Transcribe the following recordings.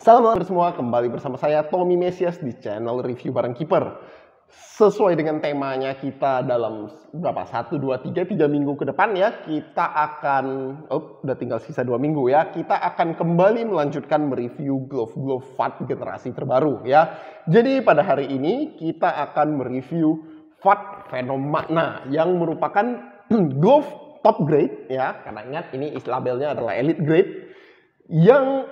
Salam semua, kembali bersama saya Tommy Mesias di channel Review Barang Kiper. Sesuai dengan temanya kita dalam berapa? 1, 2, 3 minggu ke depan ya, kita akan udah tinggal sisa 2 minggu ya. Kita akan kembali melanjutkan mereview glove FAT generasi terbaru ya. Jadi pada hari ini kita akan mereview FAT Phenom Magna yang merupakan glove top grade ya. Karena ingat ini labelnya adalah elite grade yang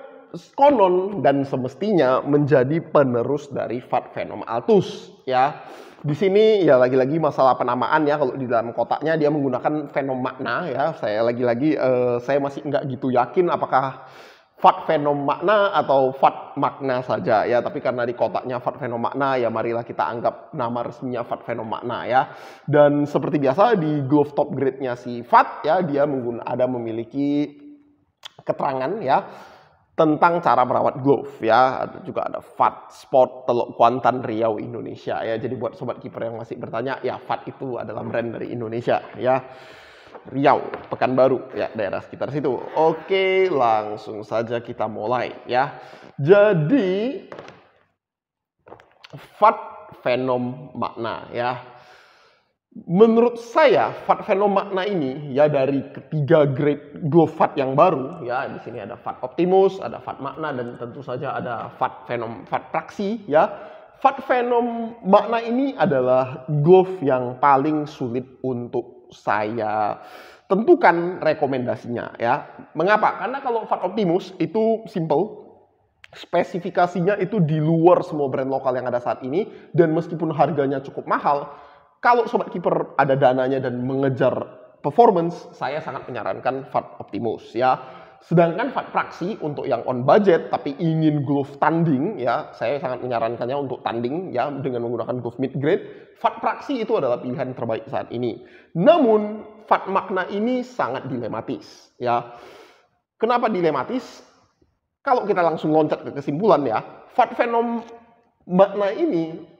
konon dan semestinya menjadi penerus dari FAT Phenom Altus ya. Di sini ya lagi-lagi masalah penamaan ya, kalau di dalam kotaknya dia menggunakan Phenom Magna ya. Saya masih nggak gitu yakin apakah FAT Phenom Magna atau FAT Magna saja ya, tapi karena di kotaknya FAT Phenom Magna ya marilah kita anggap nama resminya FAT Phenom Magna ya. Dan seperti biasa di glove top grade-nya si FAT ya, dia memiliki keterangan ya tentang cara merawat glove ya. Juga ada FAT Sport Teluk Kuantan Riau Indonesia ya. Jadi buat sobat kiper yang masih bertanya, ya FAT itu adalah brand dari Indonesia ya. Riau, Pekanbaru ya, daerah sekitar situ. Oke, langsung saja kita mulai ya. Jadi FAT Phenom Magna ya. Menurut saya FAT Phenom Magna ini ya, dari ketiga grade glove FAT yang baru ya, di sini ada FAT Optimus, ada FAT Magna, dan tentu saja ada FAT Phenom, FAT Praxi ya. FAT Phenom Magna ini adalah glove yang paling sulit untuk saya tentukan rekomendasinya ya. Mengapa? Karena kalau FAT Optimus itu simple, spesifikasinya itu di luar semua brand lokal yang ada saat ini, dan meskipun harganya cukup mahal, kalau sobat kiper ada dananya dan mengejar performance, saya sangat menyarankan FAT Optimus ya. Sedangkan FAT Praxi untuk yang on budget tapi ingin glove tanding ya, saya sangat menyarankannya untuk tanding ya dengan menggunakan glove mid grade. FAT Praxi itu adalah pilihan terbaik saat ini. Namun FAT Magna ini sangat dilematis ya. Kenapa dilematis? Kalau kita langsung loncat ke kesimpulan ya, FAT Phenom Magna ini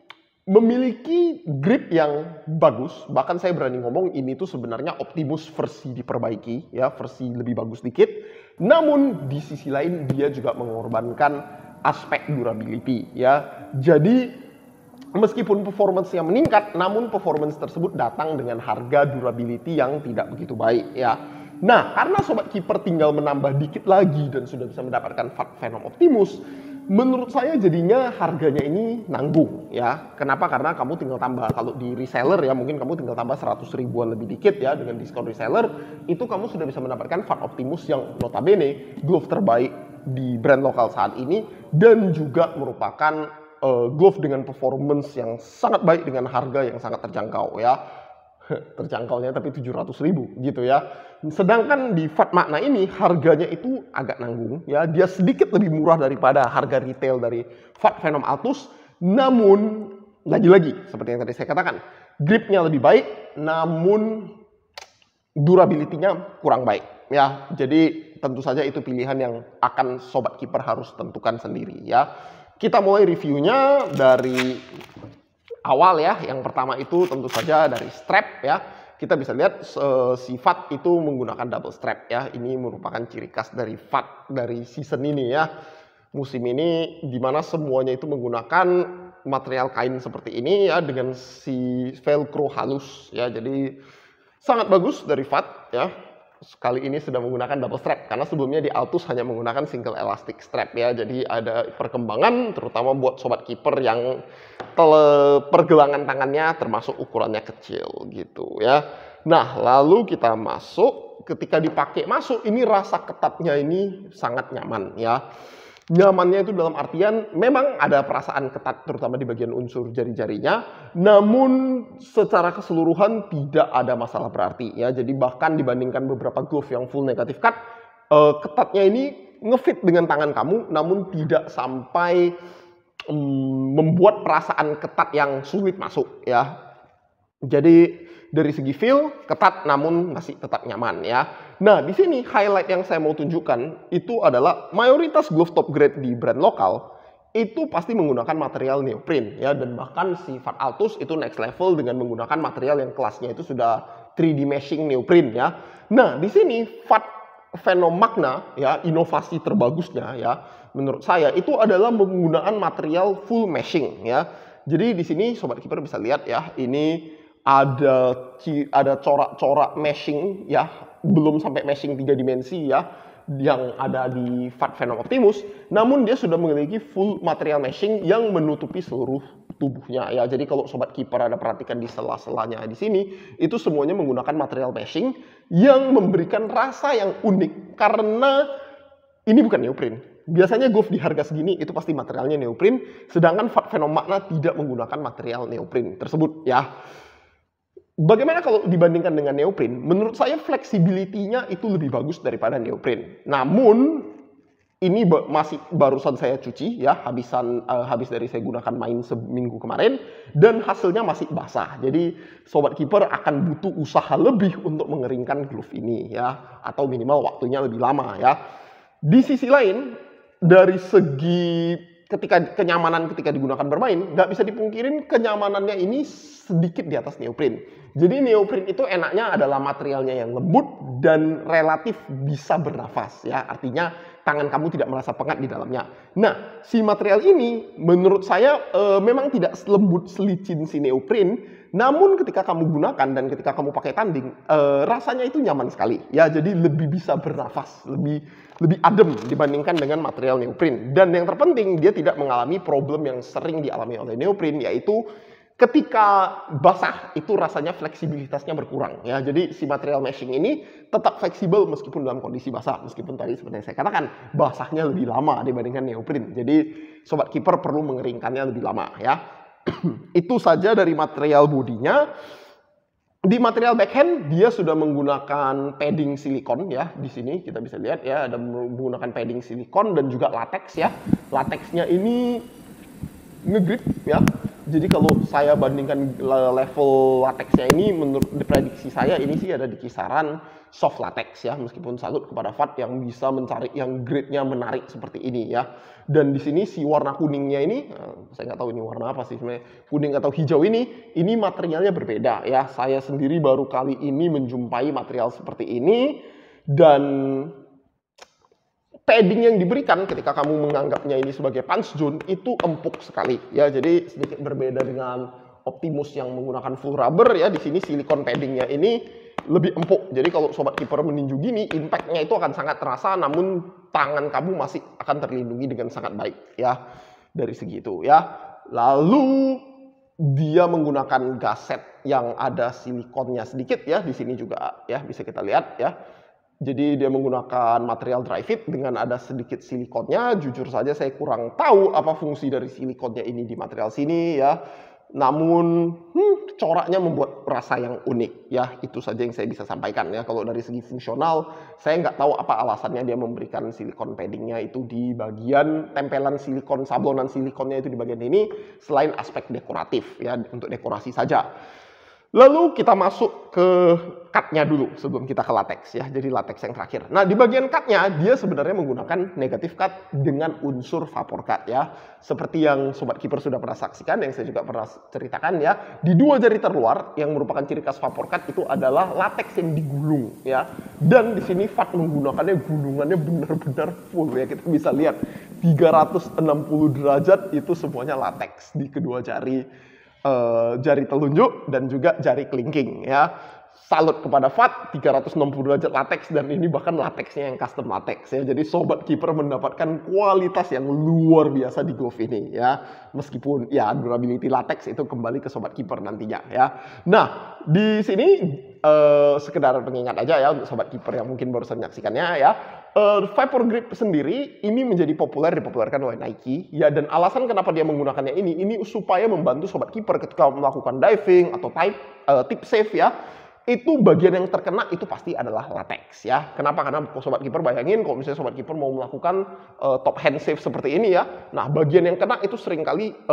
memiliki grip yang bagus. Bahkan saya berani ngomong ini tuh sebenarnya Optimus versi diperbaiki ya, versi lebih bagus dikit. Namun di sisi lain dia juga mengorbankan aspek durability ya. Jadi meskipun performance-nya meningkat, namun performance tersebut datang dengan harga durability yang tidak begitu baik ya. Nah, karena sobat kiper tinggal menambah dikit lagi dan sudah bisa mendapatkan FAT Phenom Optimus, menurut saya jadinya harganya ini nanggung ya. Kenapa? Karena kamu tinggal tambah, kalau di reseller ya mungkin kamu tinggal tambah 100 ribuan lebih dikit ya, dengan diskon reseller itu kamu sudah bisa mendapatkan FAT Optimus yang notabene glove terbaik di brand lokal saat ini, dan juga merupakan glove dengan performance yang sangat baik dengan harga yang sangat terjangkau ya. Terjangkaunya tapi 700 ribu gitu ya. Sedangkan di FAT Magna ini harganya itu agak nanggung ya. Dia sedikit lebih murah daripada harga retail dari FAT Phenom Altus. Namun lagi-lagi seperti yang tadi saya katakan, gripnya lebih baik namun durability-nya kurang baik ya. Jadi tentu saja itu pilihan yang akan sobat kiper harus tentukan sendiri ya. Kita mulai reviewnya dari awal ya. Yang pertama itu tentu saja dari strap ya. Kita bisa lihat si FAT itu menggunakan double strap ya. Ini merupakan ciri khas dari FAT dari season ini ya. Musim ini dimana semuanya itu menggunakan material kain seperti ini ya, dengan si velcro halus ya. Jadi sangat bagus dari FAT ya. Sekali ini sudah menggunakan double strap, karena sebelumnya di Altus hanya menggunakan single elastic strap ya. Jadi ada perkembangan terutama buat sobat kiper yang pergelangan tangannya termasuk ukurannya kecil gitu ya. Nah, lalu kita masuk, ketika dipakai masuk ini rasa ketatnya ini sangat nyaman ya. Nyamannya itu dalam artian memang ada perasaan ketat terutama di bagian unsur jari-jarinya, namun secara keseluruhan tidak ada masalah berarti ya. Jadi bahkan dibandingkan beberapa glove yang full negative cut, ketatnya ini ngefit dengan tangan kamu namun tidak sampai membuat perasaan ketat yang sulit masuk ya. Jadi dari segi feel ketat namun masih tetap nyaman ya. Nah, di sini highlight yang saya mau tunjukkan itu adalah mayoritas glove top grade di brand lokal itu pasti menggunakan material neoprene ya, dan bahkan si FAT Altus itu next level dengan menggunakan material yang kelasnya itu sudah 3D meshing neoprene ya. Nah, di sini FAT fenomagna ya, inovasi terbagusnya ya menurut saya itu adalah menggunakan material full meshing ya. Jadi di sini sobat kiper bisa lihat ya, ini ada corak-corak meshing ya, belum sampai meshing 3 dimensi ya yang ada di FAT Venom Optimus, namun dia sudah memiliki full material meshing yang menutupi seluruh tubuhnya ya. Jadi kalau sobat kiper ada perhatikan di sela-selanya di sini, itu semuanya menggunakan material meshing yang memberikan rasa yang unik karena ini bukan neoprene. Biasanya Golf di harga segini itu pasti materialnya neoprene, sedangkan FAT Venom Magna tidak menggunakan material neoprene tersebut ya. Bagaimana kalau dibandingkan dengan neoprene? Menurut saya flexibility-nya itu lebih bagus daripada neoprene. Namun ini masih barusan saya cuci ya, habis dari saya gunakan main seminggu kemarin dan hasilnya masih basah. Jadi sobat kiper akan butuh usaha lebih untuk mengeringkan glove ini ya, atau minimal waktunya lebih lama ya. Di sisi lain dari segi kenyamanan ketika digunakan bermain, nggak bisa dipungkirin kenyamanannya ini sedikit di atas neoprene. Jadi neoprene itu enaknya adalah materialnya yang lembut dan relatif bisa bernafas ya. Artinya tangan kamu tidak merasa pengat di dalamnya. Nah, si material ini menurut saya memang tidak lembut selicin si neoprene, namun ketika kamu gunakan dan ketika kamu pakai tanding, rasanya itu nyaman sekali ya. Jadi lebih bisa bernafas, lebih adem dibandingkan dengan material neoprene. Dan yang terpenting, dia tidak mengalami problem yang sering dialami oleh neoprene, yaitu ketika basah itu rasanya fleksibilitasnya berkurang ya. Jadi si material meshing ini tetap fleksibel meskipun dalam kondisi basah. Meskipun tadi seperti saya katakan basahnya lebih lama dibandingkan neoprene. Jadi sobat kiper perlu mengeringkannya lebih lama ya. Itu saja dari material bodinya. Di material backhand dia sudah menggunakan padding silikon ya. Di sini kita bisa lihat ya, ada menggunakan padding silikon dan juga latex ya. Latexnya ini ngegrip ya. Jadi kalau saya bandingkan level latexnya ini, menurut prediksi saya ini sih ada di kisaran soft latex ya, meskipun salut kepada FAT yang bisa mencari yang grade-nya menarik seperti ini ya. Dan di sini si warna kuningnya ini, saya nggak tahu ini warna apa sih sebenarnya, kuning atau hijau ini materialnya berbeda ya. Saya sendiri baru kali ini menjumpai material seperti ini, dan padding yang diberikan ketika kamu menganggapnya ini sebagai punch zone itu empuk sekali ya. Jadi sedikit berbeda dengan Optimus yang menggunakan full rubber ya. Di sini silikon paddingnya ini lebih empuk. Jadi kalau sobat kiper meninju gini, impact-nya itu akan sangat terasa, namun tangan kamu masih akan terlindungi dengan sangat baik ya dari segi itu ya. Lalu dia menggunakan gaset yang ada silikonnya sedikit ya. Di sini juga ya bisa kita lihat ya. Jadi dia menggunakan material dry fit dengan ada sedikit silikonnya. Jujur saja saya kurang tahu apa fungsi dari silikonnya ini di material sini ya. Namun coraknya membuat rasa yang unik ya. Itu saja yang saya bisa sampaikan ya. Kalau dari segi fungsional saya nggak tahu apa alasannya dia memberikan silikon paddingnya itu di bagian tempelan silikon, sablonan silikonnya itu di bagian ini, selain aspek dekoratif ya, untuk dekorasi saja. Lalu kita masuk ke cutnya dulu sebelum kita ke latex ya. Jadi latex yang terakhir. Nah di bagian cutnya dia sebenarnya menggunakan negative cut dengan unsur vapor cut ya. Seperti yang sobat kiper sudah pernah saksikan, yang saya juga pernah ceritakan ya. Di dua jari terluar yang merupakan ciri khas vapor cut itu adalah latex yang digulung ya. Dan di sini FAT menggunakannya gulungannya benar-benar full ya. Kita bisa lihat 360 derajat itu semuanya latex di kedua jari. Jari telunjuk dan juga jari kelingking ya. Salut kepada FAT, 360 derajat latex, dan ini bahkan latexnya yang custom latex ya. Jadi sobat kiper mendapatkan kualitas yang luar biasa di golf ini ya. Meskipun ya durability latex itu kembali ke sobat kiper nantinya ya. Nah di sini sekedar pengingat aja ya untuk sobat kiper yang mungkin baru menyaksikannya ya. Vapor Grip sendiri ini menjadi dipopulerkan oleh Nike ya, dan alasan kenapa dia menggunakannya ini supaya membantu sobat kiper ketika melakukan diving atau tip save ya. Itu bagian yang terkena itu pasti adalah latex ya. Kenapa? Karena sobat kiper bayangin kalau misalnya sobat kiper mau melakukan top hand save seperti ini ya. Nah, bagian yang kena itu seringkali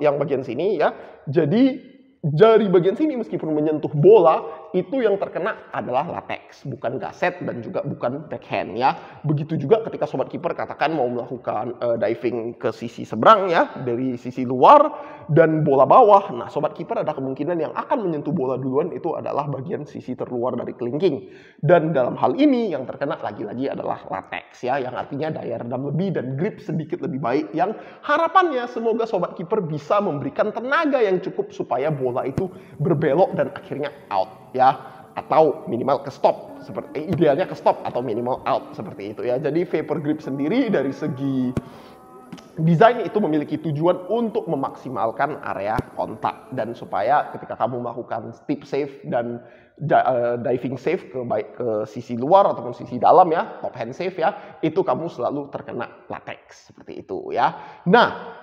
yang bagian sini ya. Jadi jari bagian sini meskipun menyentuh bola, itu yang terkena adalah latex, bukan gaset dan juga bukan backhand ya. Begitu juga ketika sobat kiper katakan mau melakukan diving ke sisi seberang ya, dari sisi luar dan bola bawah. Nah, sobat kiper ada kemungkinan yang akan menyentuh bola duluan itu adalah bagian sisi terluar dari kelingking. Dan dalam hal ini yang terkena lagi-lagi adalah latex ya, yang artinya daya redam lebih dan grip sedikit lebih baik, yang harapannya semoga sobat kiper bisa memberikan tenaga yang cukup supaya bola itu berbelok dan akhirnya out ya, atau minimal ke stop, seperti idealnya ke stop atau minimal out seperti itu ya. Jadi vapor grip sendiri dari segi desain itu memiliki tujuan untuk memaksimalkan area kontak dan supaya ketika kamu melakukan tip save dan diving save baik ke sisi luar ataupun sisi dalam ya, top hand save ya, itu kamu selalu terkena latex seperti itu ya. Nah,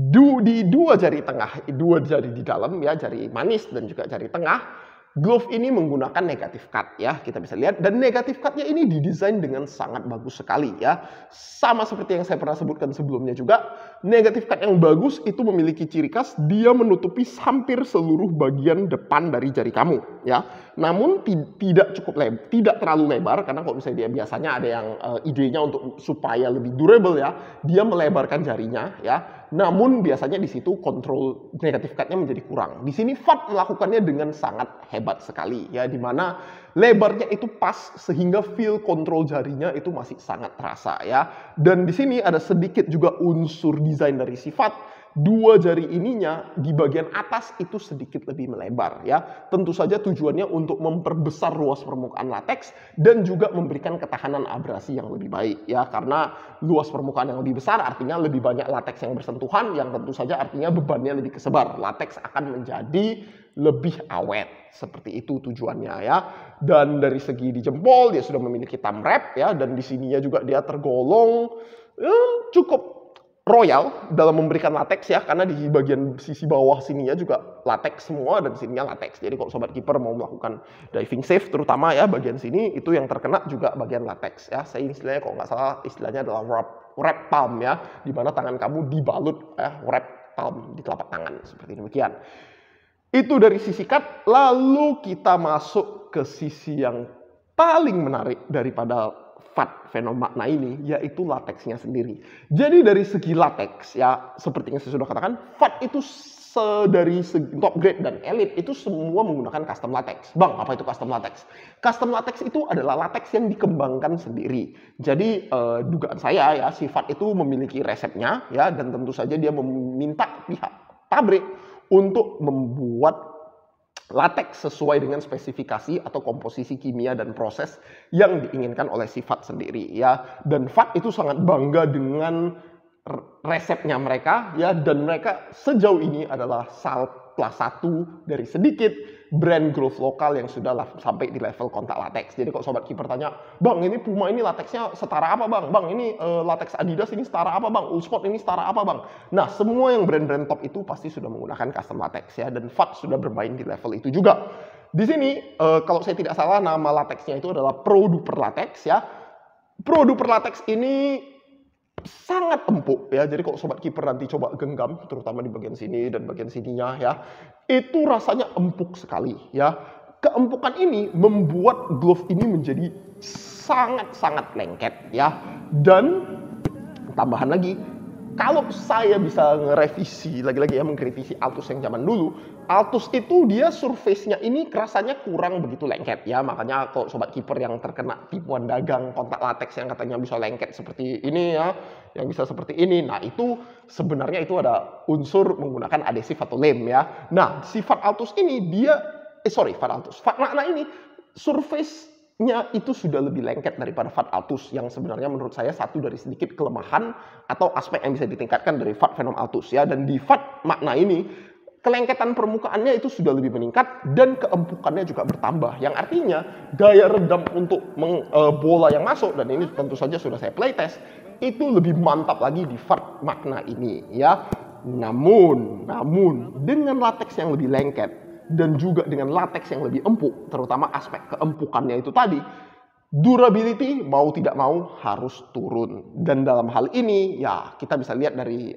di dua jari tengah, dua jari di dalam ya, jari manis dan juga jari tengah, glove ini menggunakan negative cut ya, kita bisa lihat, dan negative cutnya ini didesain dengan sangat bagus sekali ya. Sama seperti yang saya pernah sebutkan sebelumnya juga, negative cut yang bagus itu memiliki ciri khas dia menutupi hampir seluruh bagian depan dari jari kamu ya. Namun tidak terlalu lebar, karena kalau misalnya dia biasanya ada yang idenya untuk supaya lebih durable ya, dia melebarkan jarinya ya. Namun biasanya di situ kontrol negative cut-nya menjadi kurang. Di sini FAT melakukannya dengan sangat hebat sekali ya, di mana lebarnya itu pas sehingga feel kontrol jarinya itu masih sangat terasa ya. Dan di sini ada sedikit juga unsur desain dari si FAT. Dua jari ininya di bagian atas itu sedikit lebih melebar ya. Tentu saja tujuannya untuk memperbesar ruas permukaan latex dan juga memberikan ketahanan abrasi yang lebih baik ya. Karena luas permukaan yang lebih besar artinya lebih banyak latex yang bersentuhan, yang tentu saja artinya bebannya lebih kesebar. Latex akan menjadi lebih awet. Seperti itu tujuannya ya. Dan dari segi di jempol dia sudah memiliki thumb wrap ya, dan di sininya juga dia tergolong cukup royal dalam memberikan latex ya, karena di bagian sisi bawah sininya juga latex semua dan sininya latex. Jadi kalau sobat kiper mau melakukan diving save terutama ya, bagian sini itu yang terkena juga bagian latex ya. Saya istilahnya kalau nggak salah istilahnya adalah wrap palm ya, di mana tangan kamu dibalut ya, wrap palm di telapak tangan seperti demikian. Itu dari sisi cut. Lalu kita masuk ke sisi yang paling menarik daripada FAT Venom Magna ini, yaitu lateksnya sendiri. Jadi dari segi lateks ya, seperti yang saya sudah katakan, FAT itu dari segi top grade dan elite itu semua menggunakan custom latex. Bang, apa itu custom latex? Custom latex itu adalah latex yang dikembangkan sendiri. Jadi dugaan saya ya, si FAT itu memiliki resepnya ya, dan tentu saja dia meminta pihak pabrik untuk membuat latex sesuai dengan spesifikasi atau komposisi kimia dan proses yang diinginkan oleh si FAT sendiri ya. Dan FAT itu sangat bangga dengan resepnya mereka ya, dan mereka sejauh ini adalah salah satu dari sedikit brand glove lokal yang sudah sampai di level kontak latex. Jadi kalau sobat kiper tanya, "Bang, ini Puma ini latexnya setara apa, Bang? Bang, ini latex Adidas ini setara apa, Bang? Ulsport ini setara apa, Bang?" Nah, semua yang brand-brand top itu pasti sudah menggunakan custom latex ya, dan FAT sudah bermain di level itu juga. Di sini kalau saya tidak salah nama latexnya itu adalah Pro Duper Latex ya. Pro Duper Latex ini sangat empuk ya. Jadi kalau sobat kiper nanti coba genggam, terutama di bagian sini dan bagian sininya ya, itu rasanya empuk sekali ya. Keempukan ini membuat glove ini menjadi sangat-sangat lengket ya. Dan tambahan lagi, kalau saya bisa ngerevisi lagi-lagi ya, mengkritisi Altus yang zaman dulu, Altus itu dia surface-nya ini rasanya kurang begitu lengket ya. Makanya kalau sobat kiper yang terkena tipuan dagang kontak latex yang katanya bisa lengket seperti ini ya, yang bisa seperti ini, nah itu sebenarnya itu ada unsur menggunakan adesif atau lem ya. Nah, sifat Altus ini dia FAT Magna ini surface-nya itu sudah lebih lengket daripada FAT Altus, yang sebenarnya menurut saya satu dari sedikit kelemahan atau aspek yang bisa ditingkatkan dari FAT Venom Altus ya. Dan di FAT Magna ini kelengketan permukaannya itu sudah lebih meningkat dan keempukannya juga bertambah, yang artinya daya redam untuk bola yang masuk, dan ini tentu saja sudah saya playtest, itu lebih mantap lagi di FAT Magna ini ya. Namun dengan latex yang lebih lengket dan juga dengan latex yang lebih empuk, terutama aspek keempukannya itu tadi, durability mau tidak mau harus turun. Dan dalam hal ini ya kita bisa lihat dari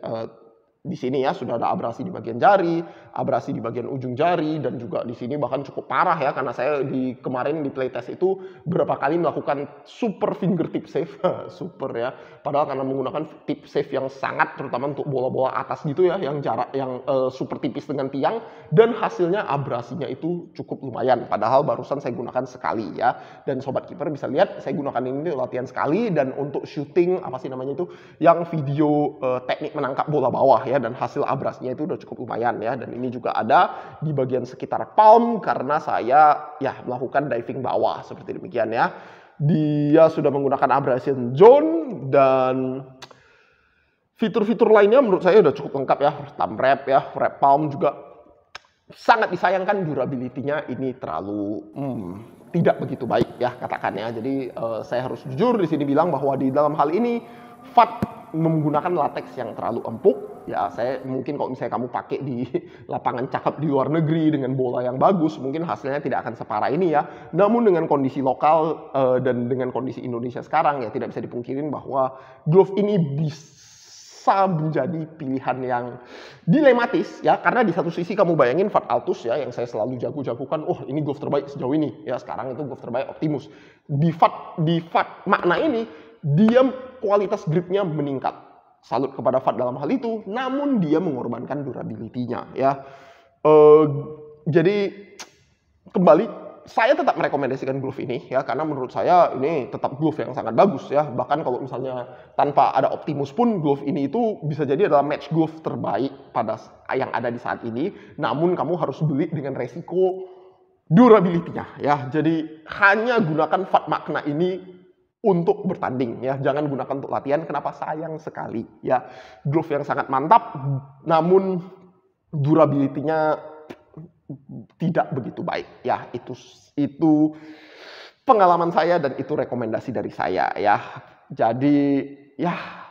di sini ya sudah ada abrasi di bagian jari, abrasi di bagian ujung jari, dan juga di sini bahkan cukup parah ya, karena saya kemarin di playtest itu berapa kali melakukan super fingertip save, super ya. Padahal karena menggunakan tip save yang sangat, terutama untuk bola-bola atas gitu ya, yang jarak yang super tipis dengan tiang, dan hasilnya abrasinya itu cukup lumayan. Padahal barusan saya gunakan sekali ya, dan sobat kiper bisa lihat saya gunakan ini latihan sekali, dan untuk shooting apa sih namanya itu, yang video teknik menangkap bola bawah ya, dan hasil abrasinya itu udah cukup lumayan ya. Dan ini juga ada di bagian sekitar palm karena saya ya melakukan diving bawah seperti demikian ya. Dia sudah menggunakan abrasion zone, dan fitur-fitur lainnya menurut saya udah cukup lengkap ya. Thumb wrap ya, wrap palm juga. Sangat disayangkan durability-nya ini terlalu tidak begitu baik ya katakannya. Jadi saya harus jujur di sini bilang bahwa di dalam hal ini FAT menggunakan latex yang terlalu empuk ya. Saya mungkin kalau misalnya kamu pakai di lapangan cakep di luar negeri dengan bola yang bagus, mungkin hasilnya tidak akan separah ini ya. Namun dengan kondisi lokal dan dengan kondisi Indonesia sekarang ya, tidak bisa dipungkirin bahwa glove ini bisa menjadi pilihan yang dilematis ya, karena di satu sisi kamu bayangin FAT Altus ya, yang saya selalu jago-jagokan, oh ini glove terbaik sejauh ini ya, sekarang itu glove terbaik Optimus. Di FAT makna ini dia kualitas gripnya meningkat. Salut kepada FAT dalam hal itu, namun dia mengorbankan durability-nya ya. Jadi kembali saya tetap merekomendasikan glove ini ya, karena menurut saya ini tetap glove yang sangat bagus ya. Bahkan kalau misalnya tanpa ada Optimus pun glove ini itu bisa jadi adalah match glove terbaik pada yang ada di saat ini. Namun kamu harus beli dengan resiko durability-nya ya. Jadi hanya gunakan FAT makna ini untuk bertanding ya, jangan gunakan untuk latihan. Kenapa? Sayang sekali ya, glove yang sangat mantap namun durability-nya tidak begitu baik ya. Itu pengalaman saya dan itu rekomendasi dari saya ya. Jadi ya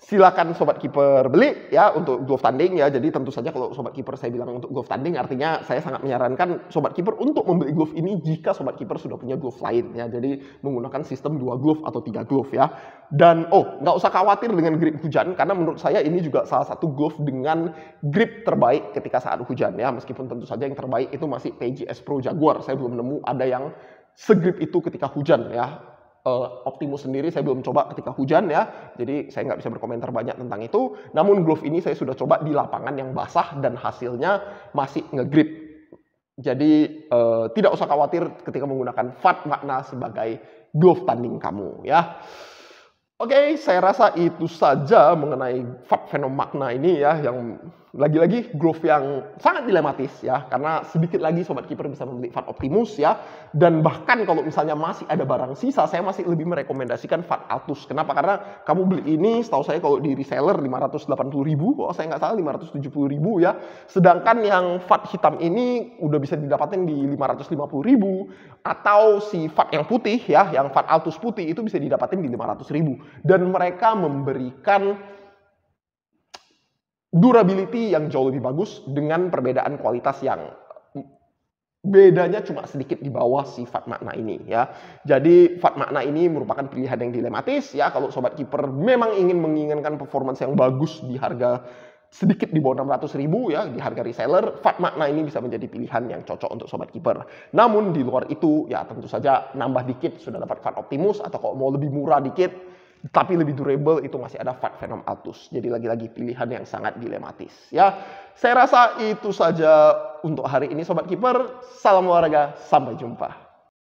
silakan sobat kiper beli ya untuk glove tanding ya. Jadi tentu saja kalau sobat kiper saya bilang untuk glove tanding, artinya saya sangat menyarankan sobat kiper untuk membeli glove ini jika sobat kiper sudah punya glove lain ya. Jadi menggunakan sistem 2 glove atau 3 glove ya. Dan nggak usah khawatir dengan grip hujan, karena menurut saya ini juga salah satu glove dengan grip terbaik ketika saat hujan ya. Meskipun tentu saja yang terbaik itu masih PGS Pro Jaguar. Saya belum nemu ada yang segrip itu ketika hujan ya. Optimus sendiri saya belum coba ketika hujan ya, jadi saya nggak bisa berkomentar banyak tentang itu. Namun glove ini saya sudah coba di lapangan yang basah dan hasilnya masih ngegrip. Jadi tidak usah khawatir ketika menggunakan FAT makna sebagai glove tanding kamu ya. Oke, saya rasa itu saja mengenai FAT Venom makna ini ya, yang lagi-lagi glove yang sangat dilematis ya, karena sedikit lagi sobat kiper bisa membeli FAT Optimus ya. Dan bahkan kalau misalnya masih ada barang sisa, saya masih lebih merekomendasikan FAT Altus. Kenapa? Karena kamu beli ini setahu saya kalau di reseller 580.000, kalau saya nggak salah 570.000 ya. Sedangkan yang FAT hitam ini udah bisa didapatkan di 550.000, atau si FAT yang putih ya, yang FAT Altus putih itu bisa didapatkan di 500.000. Dan mereka memberikan durability yang jauh lebih bagus dengan perbedaan kualitas yang bedanya cuma sedikit di bawah si FAT makna ini ya. Jadi FAT makna ini merupakan pilihan yang dilematis ya. Kalau sobat kiper memang ingin menginginkan performance yang bagus di harga sedikit di bawah 600.000 ya, di harga reseller, FAT makna ini bisa menjadi pilihan yang cocok untuk sobat kiper. Namun di luar itu ya tentu saja nambah dikit sudah dapat FAT Optimus, atau kalau mau lebih murah dikit tapi lebih durable itu masih ada FAT Venom Altus. Jadi lagi-lagi pilihan yang sangat dilematis ya. Saya rasa itu saja untuk hari ini sobat kiper. Salam olahraga, sampai jumpa.